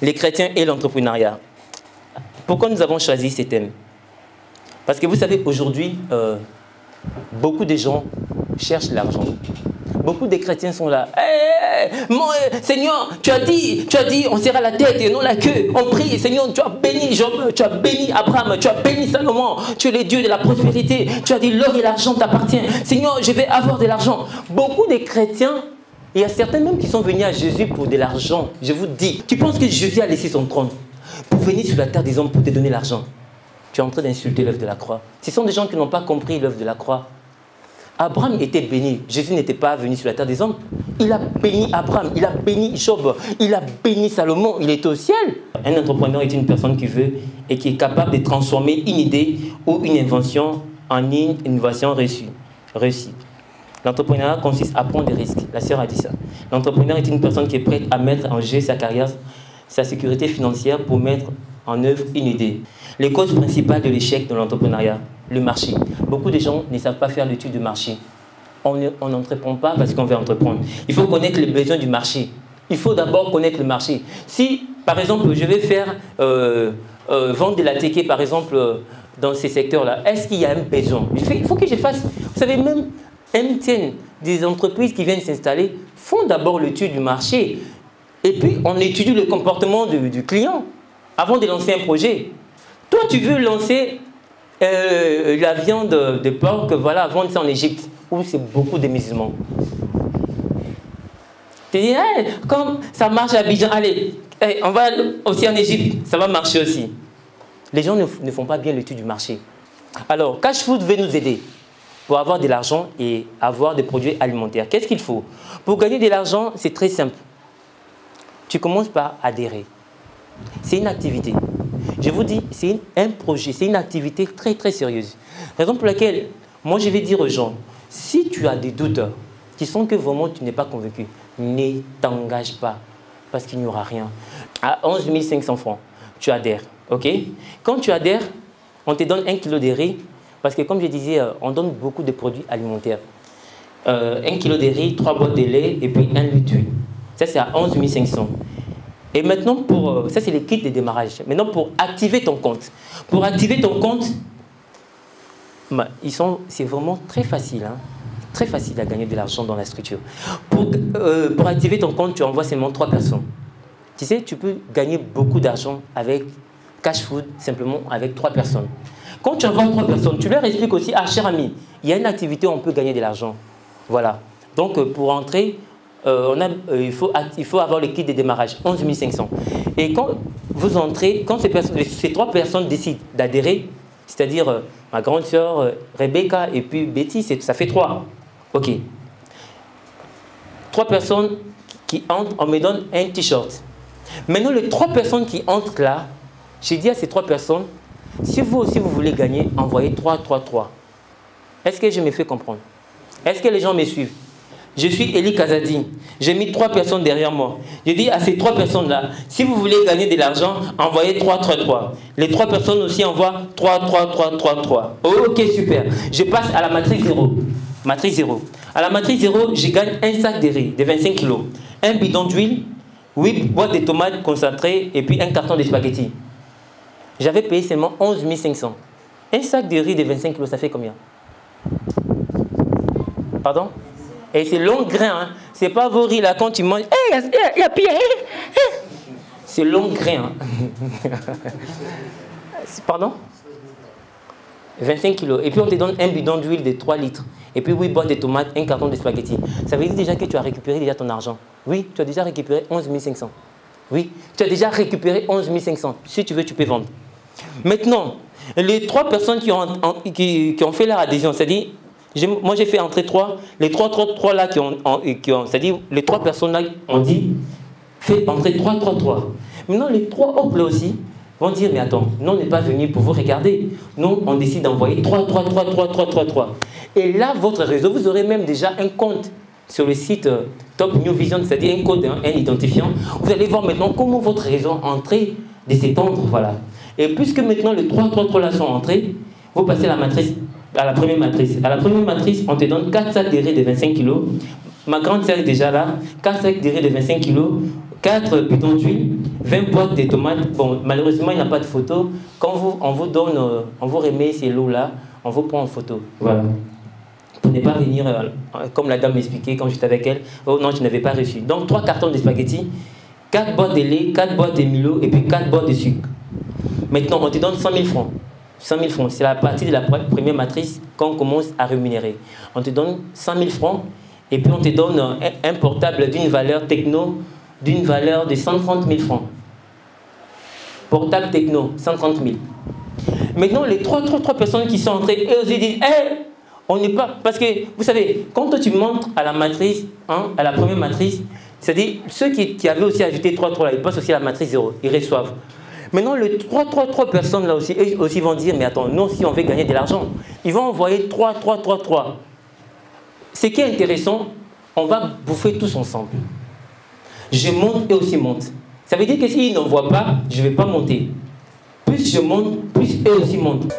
les chrétiens et l'entrepreneuriat. Pourquoi nous avons choisi ces thèmes? Parce que vous savez, aujourd'hui, beaucoup de gens cherchent l'argent. Beaucoup de chrétiens sont là. Seigneur, tu as dit, on serra la tête et non la queue. On prie, Seigneur, tu as béni Job, tu as béni Abraham, tu as béni Salomon. Tu es le Dieu de la prospérité. Tu as dit, l'or et l'argent t'appartiennent. Seigneur, je vais avoir de l'argent. Beaucoup de chrétiens, il y a certains même qui sont venus à Jésus pour de l'argent. Je vous dis, tu penses que Jésus a laissé son trône pour venir sur la terre des hommes pour te donner l'argent? Tu es en train d'insulter l'œuvre de la croix. Ce sont des gens qui n'ont pas compris l'œuvre de la croix. Abraham était béni. Jésus n'était pas venu sur la terre des hommes. Il a béni Abraham, il a béni Job, il a béni Salomon, il était au ciel. Un entrepreneur est une personne qui veut et qui est capable de transformer une idée ou une invention en une innovation réussie. L'entrepreneuriat consiste à prendre des risques. La sœur a dit ça. L'entrepreneur est une personne qui est prête à mettre en jeu sa carrière, sa sécurité financière pour mettre en œuvre une idée. Les causes principales de l'échec de l'entrepreneuriat, le marché. Beaucoup de gens ne savent pas faire l'étude du marché. On n'entreprend pas parce qu'on veut entreprendre. Il faut connaître les besoins du marché. Il faut d'abord connaître le marché. Si, par exemple, je vais faire vendre de la teke, par exemple, dans ces secteurs-là, est-ce qu'il y a un besoin? Il faut que je fasse. Vous savez, même MTN, des entreprises qui viennent s'installer, font d'abord l'étude du marché. Et puis, on étudie le comportement du client avant de lancer un projet. Toi, tu veux lancer la viande de porc, voilà, vendre ça en Égypte, où c'est beaucoup de musulmans. Tu dis, hey, comme ça marche à Abidjan, allez, hey, on va aussi en Égypte, ça va marcher aussi. Les gens ne font pas bien l'étude du marché. Alors, Cash Food veut nous aider pour avoir de l'argent et avoir des produits alimentaires. Qu'est-ce qu'il faut? Pour gagner de l'argent, c'est très simple. Tu commences par adhérer. C'est une activité. Je vous dis, c'est un projet, c'est une activité très très sérieuse. Raison pour laquelle, moi je vais dire aux gens, si tu as des doutes qui sont que vraiment tu n'es pas convaincu, ne t'engage pas, parce qu'il n'y aura rien. À 11 500 francs, tu adhères, ok? Quand tu adhères, on te donne 1 kg de riz, parce que comme je disais, on donne beaucoup de produits alimentaires. 1 kg de riz, 3 boîtes de lait et puis 1 litre d'huile. Ça c'est à 11 500. Et maintenant, ça c'est les kits de démarrage. Maintenant, pour activer ton compte. Pour activer ton compte, c'est vraiment très facile. Hein? Très facile à gagner de l'argent dans la structure. Pour activer ton compte, tu envoies seulement 3 personnes. Tu sais, tu peux gagner beaucoup d'argent avec Cash Food, simplement avec 3 personnes. Quand tu envoies 3 personnes, tu leur expliques aussi, ah cher ami, il y a une activité où on peut gagner de l'argent. Voilà. Donc, pour entrer, il faut avoir le kit de démarrage, 11 500. Et quand vous entrez, quand ces 3 personnes décident d'adhérer, c'est-à-dire ma grande sœur Rebecca et puis Betty, ça fait 3. Ok. 3 personnes qui entrent, on me donne un t-shirt. Maintenant, les 3 personnes qui entrent là, j'ai dit à ces 3 personnes, si vous aussi vous voulez gagner, envoyez 3, 3, 3. Est-ce que je me fais comprendre? Est-ce que les gens me suivent? Je suis Eli Kazadi. J'ai mis 3 personnes derrière moi. Je dis à ces 3 personnes-là, si vous voulez gagner de l'argent, envoyez 3, 3, 3. Les 3 personnes aussi envoient 3, 3, 3, 3, 3. Ok, super. Je passe à la matrice 0. Matrice 0. À la matrice 0, je gagne un sac de riz de 25 kg, un bidon d'huile, 8 boîtes de tomates concentrées et puis un carton de spaghettis. J'avais payé seulement 11 500. Un sac de riz de 25 kg, ça fait combien? Pardon? Et c'est long grain, hein. C'est pas vos riz là quand tu manges. Il y a pire. C'est long grain. Hein. Pardon? 25 kilos. Et puis on te donne un bidon d'huile de 3 litres. Et puis 8 boîtes de tomates, un carton de spaghettis. Ça veut dire déjà que tu as récupéré déjà ton argent. Oui, tu as déjà récupéré 11 500. Oui, tu as déjà récupéré 11 500. Si tu veux, tu peux vendre. Maintenant, les 3 personnes qui ont fait leur adhésion, c'est-à-dire, moi j'ai fait entrer 3, les 3 là c'est-à-dire les 3 personnes là ont dit, fais entrer 3, 3, 3. Maintenant, les 3 autres là aussi vont dire, mais attends, nous on n'est pas venus pour vous regarder. Nous, on décide d'envoyer 3, 3, 3, 3, 3, 3, 3. Et là, votre réseau, vous aurez même déjà un compte sur le site Top New Vision, c'est-à-dire un code, un identifiant. Vous allez voir maintenant comment votre réseau est entré de s'étendre, voilà. Et puisque maintenant les 3, 3, 3 là sont entrés, vous passez à la première matrice. À la première matrice, on te donne 4 sacs de riz de 25 kg. Ma grande sœur est déjà là, 4 sacs de riz de 25 kg, 4 bidons d'huile, 20 boîtes de tomates. Bon, malheureusement, il n'y a pas de photo. Quand on vous donne, on vous remet ces lots-là, on vous prend en photo. Voilà. Pour ne pas venir, comme la dame m'expliquait quand j'étais avec elle, oh non, je n'avais pas reçu. Donc, 3 cartons de spaghettis, 4 boîtes de lait, 4 boîtes de Milo et puis 4 boîtes de sucre. Maintenant, on te donne 100 000 francs. 100 000 francs, c'est la partie de la première matrice qu'on commence à rémunérer. On te donne 100 000 francs et puis on te donne un portable d'une valeur techno, d'une valeur de 130 000 francs. Portable techno, 130 000. Maintenant, les trois personnes qui sont entrées, elles aussi disent, hey, on n'est pas... Parce que, vous savez, quand toi tu montres à la matrice, hein, à la première matrice, c'est-à-dire ceux qui avaient aussi ajouté 3, là, ils passent aussi à la matrice 0, ils reçoivent. Maintenant, les 3 personnes là aussi, eux aussi vont dire, mais attends, nous aussi on veut gagner de l'argent. Ils vont envoyer 3. Ce qui est intéressant, on va bouffer tous ensemble. Je monte et aussi monte. Ça veut dire que s'ils n'envoient pas, je ne vais pas monter. Plus je monte, plus eux aussi montent.